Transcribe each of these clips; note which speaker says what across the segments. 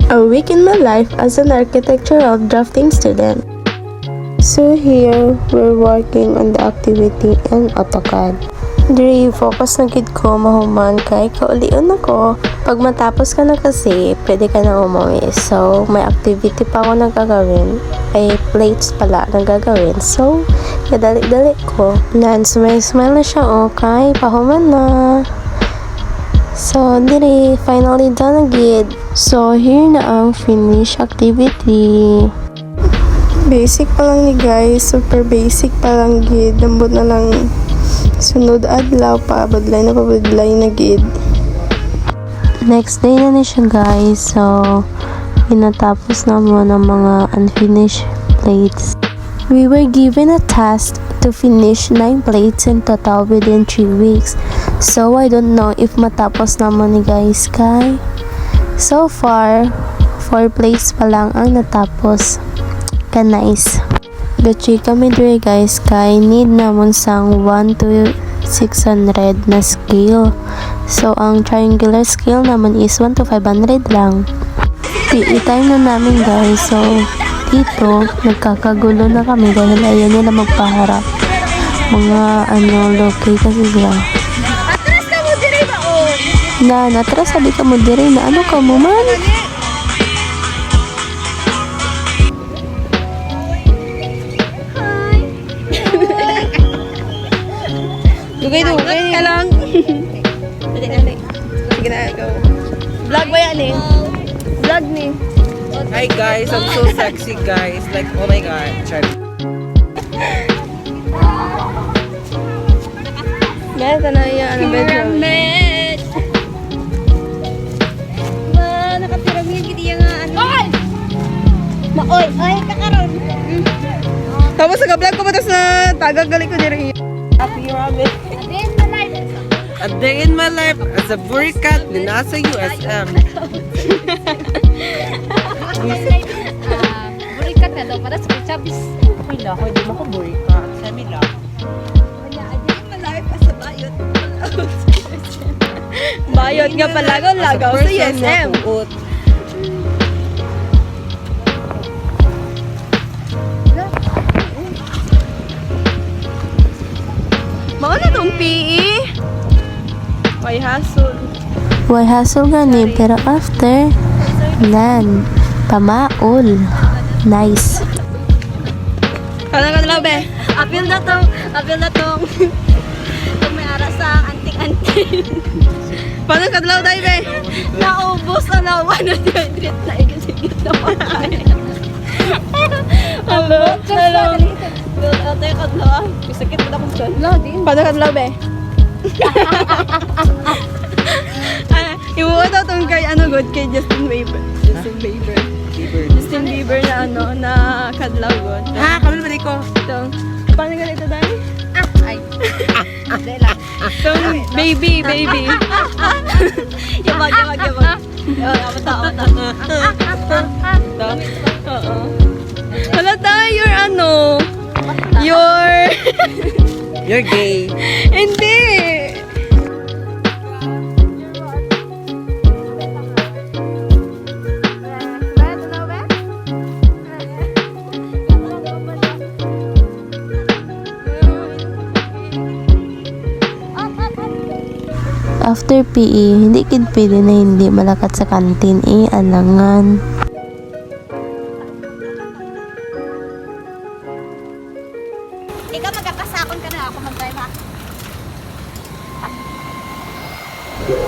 Speaker 1: A week in my life as an architectural drafting student. So here, we're working on the activity in AutoCAD. Diri, focus na gid ko mahuman kay kaulion ako. Pag matapos ka na kasi, pwede ka na umuwi. So, may activity pa ako nagagawin. Ay, plates pala nagagawin. So, kadali-dali ko. Nan, smile na siya, okay? Pahuman na. So, diri, finally done na gid. So, here na ang finish activity. Basic pa lang ni guys. Super basic pa lang gid. Lambot na lang. Sunod adlaw pa, badlay na gid. Next day na siya guys. So, pinatapos na mo ng mga unfinished plates. We were given a task to finish 9 plates in total within 3 weeks. So, I don't know if matapos naman ni guys kay. So far, 4 plates pa lang ang natapos. Ka nice. Gachi kami dire guys kay need namon sang 1 to 600 na scale. So ang triangular scale naman is 1 to 500 lang. PE time na namin guys. So dito nagkakagulo na kami dahil ayaw nila magpaharap. Mga locate kasi sila.
Speaker 2: Atras ka mo dire ba o?
Speaker 1: Natras sabi ka mo dire na ano ka mo man?
Speaker 2: Dugay ka lang. Sige na, go. Vlog ba yan eh? Vlog ni.
Speaker 3: Hi guys, I'm so sexy guys. Like, oh my god.
Speaker 2: Guys, ano yung bedroom?
Speaker 4: Nakapyramid gidi nga Oy! Maoy, kakaroon.
Speaker 2: Tapos nag-vlog ko ba tapos na tagagali ko diri. Happy ramen.
Speaker 3: A day in my life as a burikat din nasa USM.
Speaker 4: Burikat na daw para sa chabis.
Speaker 3: Wala, hindi mo ko burikat. Sabi lang.
Speaker 2: Bayot nga pala ko lagaw sa USM. Mga na tong PE. Why hustle?
Speaker 1: Why hustle gani pero after pamaol. Nice.
Speaker 2: Ano ka nalaw be?
Speaker 4: Apil na tong itong may ara sa anting-anting.
Speaker 2: Paano ka nalaw tayo be?
Speaker 4: Naubos na 100 na igit na pagkain.
Speaker 2: Hello.
Speaker 4: Ate ka na. Sakit na akong tiyan. No, din.
Speaker 2: Paano ka nalaw be? Iwo daw tong kay good kay Justin Bieber. Justin Bieber na na kadlaw god.
Speaker 3: Kami naman ko.
Speaker 2: Tong paano ganito dai?
Speaker 4: Ay. Dela.
Speaker 2: Tong baby.
Speaker 4: Yabag. Amata.
Speaker 2: Oo. Wala tayo
Speaker 3: You're gay.
Speaker 2: Hindi.
Speaker 1: After PE, hindi kid pwede na hindi malakat sa kantin alangan.
Speaker 4: Ikaw magkakasakon ka na ako mag-drive ha.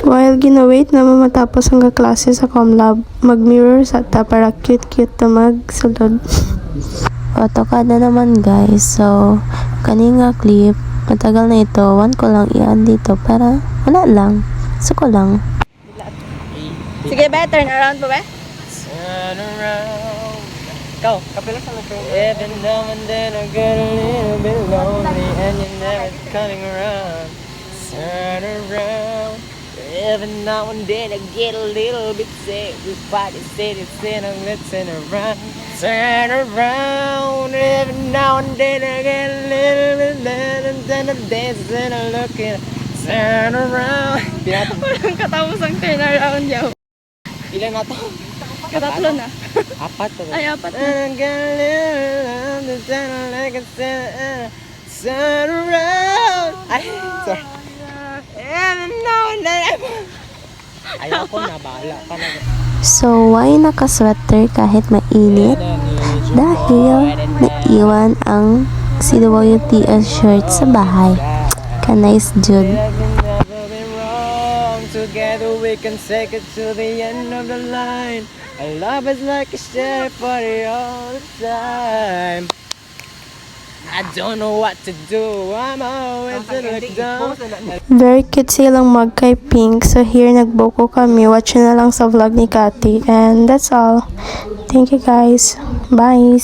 Speaker 1: While ginawait na matapos ang kaklase sa Comlab, mag-mirror sa ta para cute na magsulod. AutoCAD na naman guys. So, kaninga clip, matagal na ito. 1 ko lang iyan dito para wala lang. So ko lang.
Speaker 2: Sige be, turn around po be.
Speaker 3: Turn around. Go, kapila sa loob. Every now and then I get a little bit lonely and you're never coming around. Turn around. Every now and then I get a little bit sick. This body said it's in a listen around. Turn around. Every now and then I get a little bit and then I dance and I look in. Turn around.
Speaker 2: Walang katapos ang turn around yaw.
Speaker 3: Ilan na to?
Speaker 2: Katatlo na.
Speaker 3: Apat to.
Speaker 2: Ay, apat na.
Speaker 3: And I'm gonna live the time like a sun around. Ay, sorry. And now and then. Ayoko na, bahala ka na.
Speaker 1: So, why naka-sweater kahit mainit? Dahil naiwan ang CWTS shirt sa bahay. Ka-nice jud.
Speaker 3: Never been wrong. Together we can take it to the end of the line. Our love is like a share party all the time. I don't know what to do. I'm always in the down.
Speaker 1: Very cute silang mug kay Pink. So, here nagbuko kami. Watch nyo na lang sa vlog ni Kati. And that's all. Thank you guys. Bye.